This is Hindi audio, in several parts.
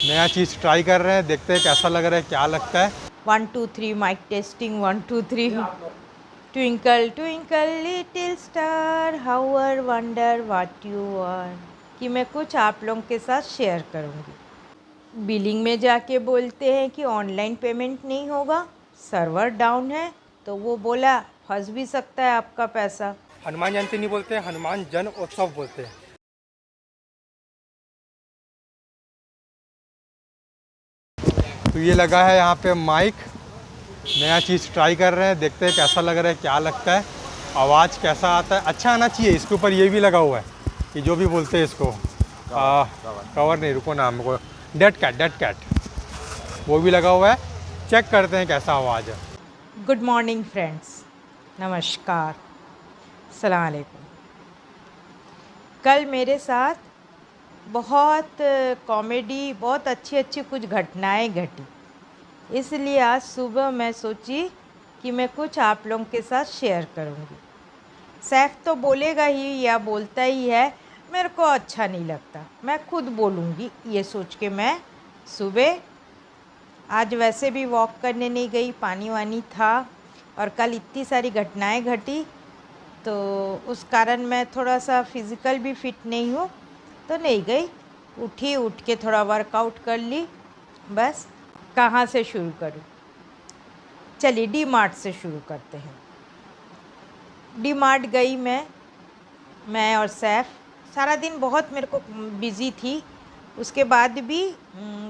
नया चीज़ ट्राई कर रहे हैं, देखते हैं कैसा लग रहा है, क्या लगता है। 1 2 3 mike testing 1 2 3 twinkle twinkle little star how I wonder what you are कि मैं कुछ आप लोगों के साथ शेयर करूँगी। बिलिंग में जाके बोलते हैं कि ऑनलाइन पेमेंट नहीं होगा, सर्वर डाउन है, तो वो बोला फंस भी सकता है आपका पैसा। हनुमान जयंती नहीं बोलते हैं, हनुमान जन उत्सव बोलते हैं। तो ये लगा है यहाँ पे माइक, नया चीज़ ट्राई कर रहे हैं, देखते हैं कैसा लग रहा है, क्या लगता है, आवाज़ कैसा आता है। अच्छा आना चाहिए। इसके ऊपर ये भी लगा हुआ है कि जो भी बोलते हैं इसको कवर नहीं, रुको नाम को, डेड कैट वो भी लगा हुआ है। चेक करते हैं कैसा आवाज़ है। गुड मॉर्निंग फ्रेंड्स, नमस्कार, अस्सलाम वालेकुम। कल मेरे साथ बहुत कॉमेडी, बहुत अच्छी अच्छी कुछ घटनाएं घटी, इसलिए आज सुबह मैं सोची कि मैं कुछ आप लोगों के साथ शेयर करूंगी। सैफ तो बोलेगा ही या बोलता ही है, मेरे को अच्छा नहीं लगता, मैं खुद बोलूँगी ये सोच के मैं सुबह आज वैसे भी वॉक करने नहीं गई, पानी वानी था और कल इतनी सारी घटनाएं घटी, तो उस कारण मैं थोड़ा सा फिज़िकल भी फिट नहीं हूँ, तो नहीं गई। उठ के थोड़ा वर्कआउट कर ली, बस। कहाँ से शुरू करूँ? चलिए डी मार्ट से शुरू करते हैं। डी मार्ट गई मैं और सैफ। सारा दिन बहुत मेरे को बिज़ी थी, उसके बाद भी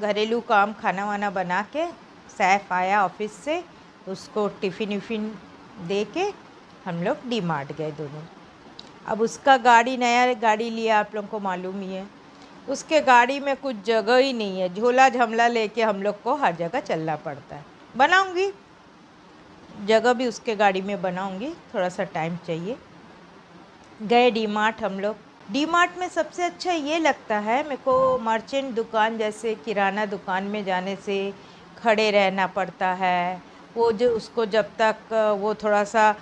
घरेलू काम खाना वाना बना के सैफ आया ऑफिस से, उसको टिफ़िन विफ़िन दे के हम लोग डी मार्ट गए दोनों। अब उसका गाड़ी, नया गाड़ी लिया, आप लोगों को मालूम ही है। उसके गाड़ी में कुछ जगह ही नहीं है, झोला झमला लेके हम लोग को हर जगह चलना पड़ता है। बनाऊंगी जगह भी उसके गाड़ी में, बनाऊंगी, थोड़ा सा टाइम चाहिए। गए डी मार्ट हम लोग। डी मार्ट में सबसे अच्छा ये लगता है मेरे को, मर्चेंट दुकान जैसे किराना दुकान में जाने से खड़े रहना पड़ता है, वो जो उसको जब तक वो थोड़ा सा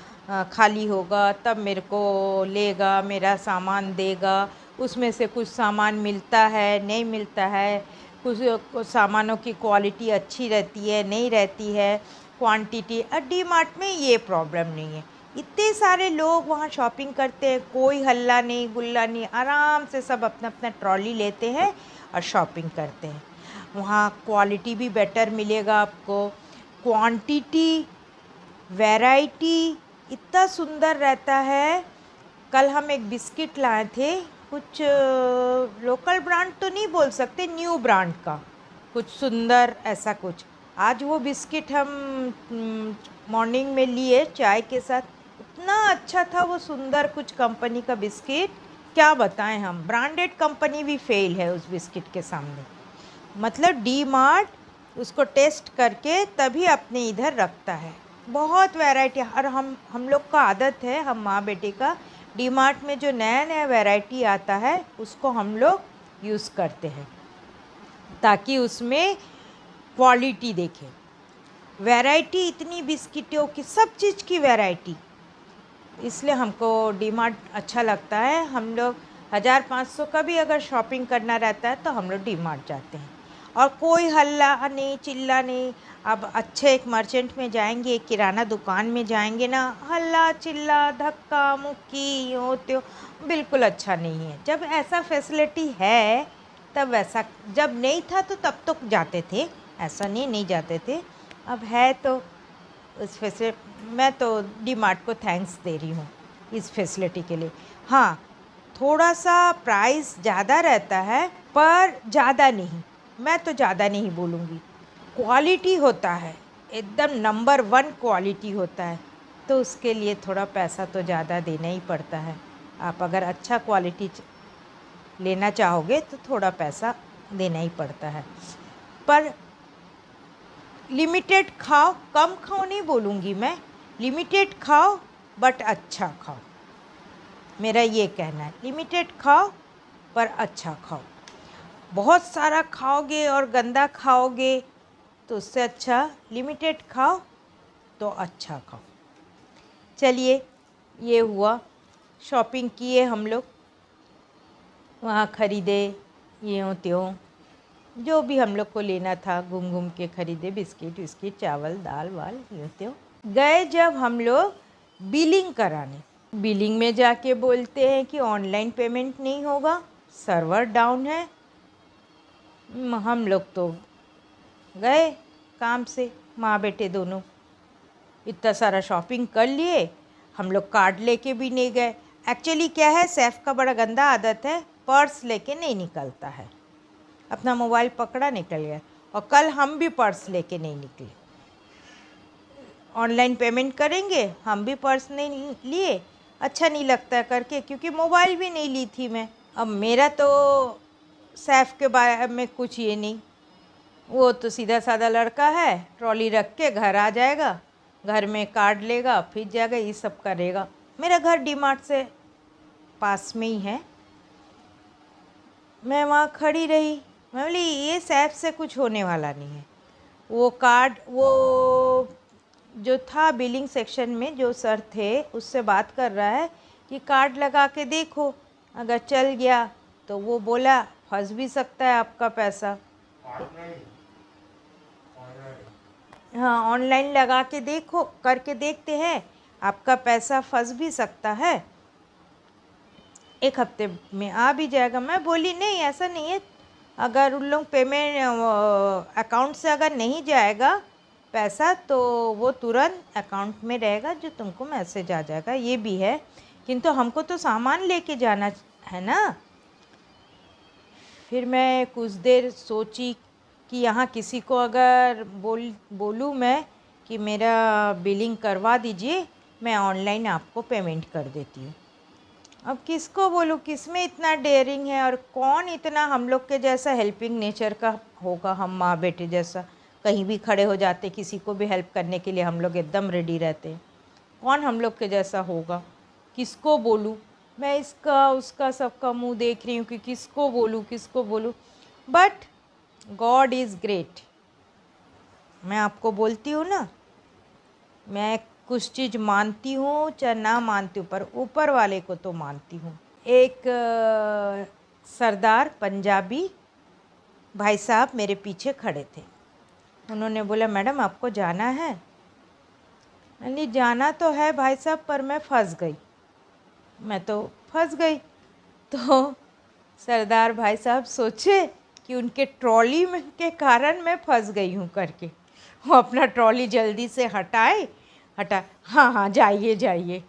खाली होगा तब मेरे को लेगा, मेरा सामान देगा। उसमें से कुछ सामान मिलता है, नहीं मिलता है, कुछ सामानों की क्वालिटी अच्छी रहती है, नहीं रहती है, क्वांटिटी। डी मार्ट में ये प्रॉब्लम नहीं है, इतने सारे लोग वहाँ शॉपिंग करते हैं, कोई हल्ला नहीं गुल्ला नहीं, आराम से सब अपना अपना ट्रॉली लेते हैं और शॉपिंग करते हैं। वहाँ क्वालिटी भी बेटर मिलेगा आपको, क्वांटिटी, वैरायटी इतना सुंदर रहता है। कल हम एक बिस्किट लाए थे, कुछ लोकल ब्रांड तो नहीं बोल सकते, न्यू ब्रांड का, कुछ सुंदर ऐसा कुछ। आज वो बिस्किट हम मॉर्निंग में लिए चाय के साथ, इतना अच्छा था वो, सुंदर कुछ कंपनी का बिस्किट, क्या बताएं हम। ब्रांडेड कंपनी भी फेल है उस बिस्किट के सामने। मतलब डी मार्ट उसको टेस्ट करके तभी अपने इधर रखता है। बहुत वैरायटी, और हम लोग का आदत है, हम माँ बेटे का, डी मार्ट में जो नया नया वैरायटी आता है उसको हम लोग यूज़ करते हैं ताकि उसमें क्वालिटी देखें। वैरायटी इतनी बिस्किटों की, सब चीज़ की वैरायटी, इसलिए हमको डी मार्ट अच्छा लगता है। हम लोग 1500 का भी अगर शॉपिंग करना रहता है तो हम लोग डी मार्ट जाते हैं, और कोई हल्ला नहीं चिल्ला नहीं। अब अच्छे एक मर्चेंट में जाएंगे, एक किराना दुकान में जाएंगे ना, हल्ला चिल्ला धक्का मुक्की यो त्यो बिल्कुल अच्छा नहीं है। जब ऐसा फैसिलिटी है तब वैसा, जब नहीं था तो तब तो जाते थे, ऐसा नहीं जाते थे। अब है तो उस फैसिलिटी, मैं तो डी मार्ट को थैंक्स दे रही हूँ इस फैसिलिटी के लिए। हाँ, थोड़ा सा प्राइस ज़्यादा रहता है पर ज़्यादा नहीं, मैं तो ज़्यादा नहीं बोलूँगी। क्वालिटी होता है, एकदम नंबर 1 क्वालिटी होता है, तो उसके लिए थोड़ा पैसा तो ज़्यादा देना ही पड़ता है। आप अगर अच्छा क्वालिटी लेना चाहोगे तो थोड़ा पैसा देना ही पड़ता है, पर लिमिटेड खाओ, कम खाओ नहीं बोलूँगी मैं, लिमिटेड खाओ बट अच्छा खाओ, मेरा ये कहना है। लिमिटेड खाओ पर अच्छा खाओ। बहुत सारा खाओगे और गंदा खाओगे तो उससे अच्छा लिमिटेड खाओ तो अच्छा खाओ। चलिए, ये हुआ, शॉपिंग किए हम लोग, वहाँ ख़रीदे, यूँ त्यों। जो भी हम लोग को लेना था घूम घूम के खरीदे, बिस्किट विस्किट चावल दाल वाल लेते हो। गए जब हम लोग बिलिंग कराने, बिलिंग में जाके बोलते हैं कि ऑनलाइन पेमेंट नहीं होगा, सर्वर डाउन है। हम लोग तो गए काम से, माँ बेटे दोनों, इतना सारा शॉपिंग कर लिए, हम लोग कार्ड लेके भी नहीं गए। एक्चुअली क्या है, सैफ का बड़ा गंदा आदत है, पर्स लेके नहीं निकलता है, अपना मोबाइल पकड़ा निकल गया। और कल हम भी पर्स लेके नहीं निकले, ऑनलाइन पेमेंट करेंगे, हम भी पर्स नहीं लिए, अच्छा नहीं लगता है करके, क्योंकि मोबाइल भी नहीं ली थी मैं। अब मेरा तो सैफ के बारे में कुछ ये नहीं, वो तो सीधा साधा लड़का है, ट्रॉली रख के घर आ जाएगा, घर में कार्ड लेगा, फिर जाएगा, ये सब करेगा। मेरा घर डीमार्ट से पास में ही है। मैं वहाँ खड़ी रही, मैं बोली ये सैफ से कुछ होने वाला नहीं है। वो कार्ड, वो जो था बिलिंग सेक्शन में जो सर थे, उससे बात कर रहा है कि कार्ड लगा के देखो, अगर चल गया तो वो बोला फंस भी सकता है आपका पैसा। हाँ, ऑनलाइन लगा के देखो, करके देखते हैं, आपका पैसा फंस भी सकता है, 1 हफ्ते में आ भी जाएगा। मैं बोली नहीं ऐसा नहीं है, अगर उन लोग पेमेंट अकाउंट से अगर नहीं जाएगा पैसा तो वो तुरंत अकाउंट में रहेगा, जो तुमको मैसेज आ जाएगा, ये भी है, किंतु हमको तो सामान लेके जाना है ना। फिर मैं कुछ देर सोची कि यहाँ किसी को अगर बोलूँ मैं कि मेरा बिलिंग करवा दीजिए, मैं ऑनलाइन आपको पेमेंट कर देती हूँ। अब किसको बोलूँ, किस में इतना डेयरिंग है, और कौन इतना हम लोग के जैसा हेल्पिंग नेचर का होगा। हम माँ बेटे जैसा कहीं भी खड़े हो जाते, किसी को भी हेल्प करने के लिए हम लोग एकदम रेडी रहते हैं। कौन हम लोग के जैसा होगा, किसको बोलूँ। मैं इसका उसका सबका मुंह देख रही हूँ कि किसको बोलूँ। But God is great. मैं आपको बोलती हूँ ना, मैं कुछ चीज़ मानती हूँ चाहे ना मानती हूँ, पर ऊपर वाले को तो मानती हूँ। एक सरदार पंजाबी भाई साहब मेरे पीछे खड़े थे, उन्होंने बोला मैडम आपको जाना है। नहीं जाना तो है भाई साहब, पर मैं फंस गई। मैं तो फंस गई। तो सरदार भाई साहब सोचे कि उनके ट्रॉली में के कारण मैं फंस गई हूँ करके, वो अपना ट्रॉली जल्दी से हटा, हाँ जाइए।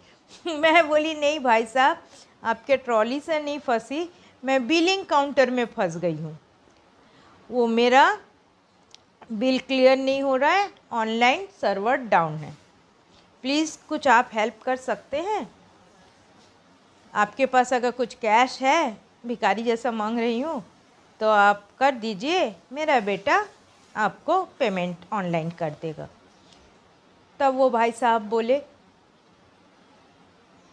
मैं बोली नहीं भाई साहब, आपके ट्रॉली से नहीं फंसी, मैं बिलिंग काउंटर में फंस गई हूँ, वो मेरा बिल क्लियर नहीं हो रहा है, ऑनलाइन सर्वर डाउन है, प्लीज़ कुछ आप हेल्प कर सकते हैं। आपके पास अगर कुछ कैश है, भिखारी जैसा मांग रही हूँ, तो आप कर दीजिए, मेरा बेटा आपको पेमेंट ऑनलाइन कर देगा। तब वो भाई साहब बोले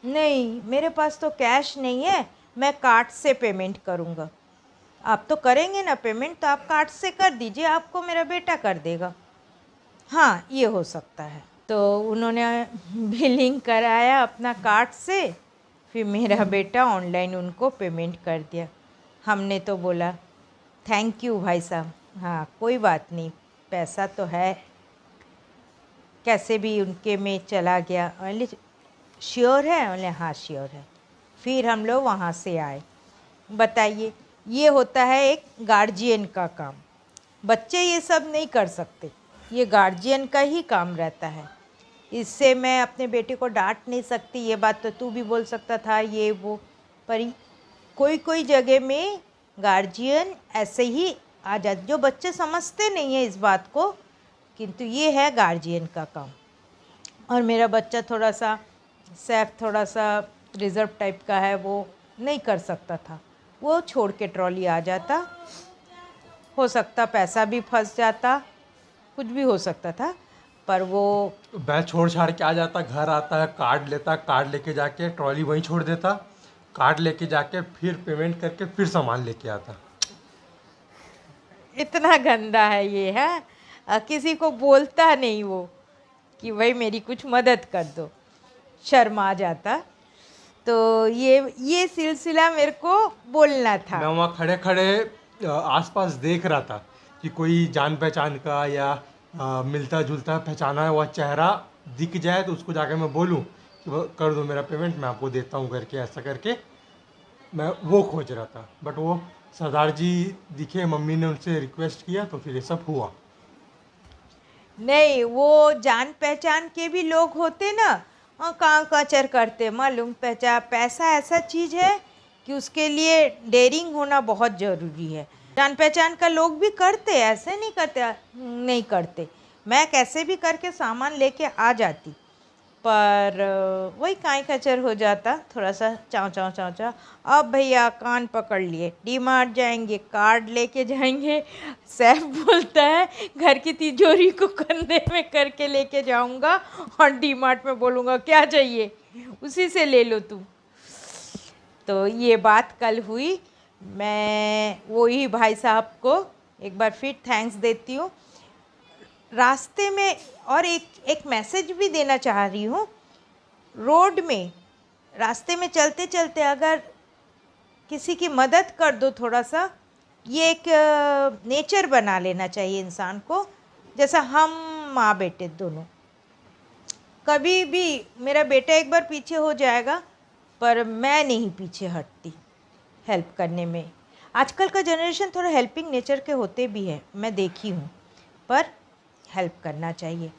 नहीं मेरे पास तो कैश नहीं है, मैं कार्ड से पेमेंट करूँगा। आप तो करेंगे ना पेमेंट, तो आप कार्ड से कर दीजिए, आपको मेरा बेटा कर देगा। हाँ ये हो सकता है। तो उन्होंने बिलिंग कराया अपना कार्ड से, फिर मेरा बेटा ऑनलाइन उनको पेमेंट कर दिया। हमने तो बोला थैंक यू भाई साहब, हाँ कोई बात नहीं, पैसा तो है, कैसे भी उनके में चला गया। बोले श्योर है, बोले हाँ श्योर है। फिर हम लोग वहाँ से आए। बताइए, ये होता है एक गार्जियन का काम। बच्चे ये सब नहीं कर सकते, ये गार्जियन का ही काम रहता है। इससे मैं अपने बेटे को डांट नहीं सकती, ये बात तो तू भी बोल सकता था ये वो, पर कोई जगह में गार्जियन ऐसे ही आ जाते, जो बच्चे समझते नहीं है इस बात को, किंतु ये है गार्जियन का काम। और मेरा बच्चा थोड़ा सा सैफ थोड़ा सा रिज़र्व टाइप का है, वो नहीं कर सकता था, वो छोड़ के ट्रॉली आ जाता, हो सकता पैसा भी फंस जाता, कुछ भी हो सकता था, पर वो बैग छोड़ छाड़ के आ जाता, घर आता है, कार्ड लेता, कार्ड लेके जाके ट्रॉली वहीं छोड़ देता, कार्ड लेके जाके फिर पेमेंट करके फिर सामान लेके आता। इतना गंदा है ये है, किसी को बोलता नहीं वो कि भाई मेरी कुछ मदद कर दो, शर्म आ जाता। तो ये सिलसिला मेरे को बोलना था। मैं वहाँ खड़े खड़े आसपास देख रहा था कि कोई जान पहचान का या मिलता जुलता पहचाना हुआ चेहरा दिख जाए तो उसको जाकर मैं बोलूँ कि कर दो मेरा पेमेंट, मैं आपको देता हूँ करके, ऐसा करके मैं वो खोज रहा था। बट वो सरदार जी दिखे, मम्मी ने उनसे रिक्वेस्ट किया तो फिर ये सब हुआ। नहीं, वो जान पहचान के भी लोग होते ना, कां कचर करते। मालूम पहचान पैसा ऐसा चीज़ है कि उसके लिए डेयरिंग होना बहुत ज़रूरी है। जान पहचान का लोग भी करते, ऐसे नहीं करते, नहीं करते। मैं कैसे भी करके सामान लेके आ जाती, पर वही काई कचर हो जाता, थोड़ा सा चाव चाव चाव चाव। अब भैया कान पकड़ लिए, डी मार्ट जाएंगे, कार्ड लेके जाएंगे। सैफ बोलता है घर की तिजोरी को कंधे में करके लेके जाऊंगा और डी मार्ट में बोलूँगा क्या चाहिए उसी से ले लो तुम। तो ये बात कल हुई। मैं वही भाई साहब को एक बार फिर थैंक्स देती हूँ रास्ते में। और एक मैसेज भी देना चाह रही हूँ, रोड में रास्ते में चलते चलते अगर किसी की मदद कर दो थोड़ा सा, ये एक नेचर बना लेना चाहिए इंसान को। जैसा हम माँ बेटे दोनों, कभी भी मेरा बेटा एक बार पीछे हो जाएगा पर मैं नहीं पीछे हटती हेल्प करने में। आजकल का जनरेशन थोड़ा हेल्पिंग नेचर के होते भी है, मैं देखी हूँ, पर हेल्प करना चाहिए।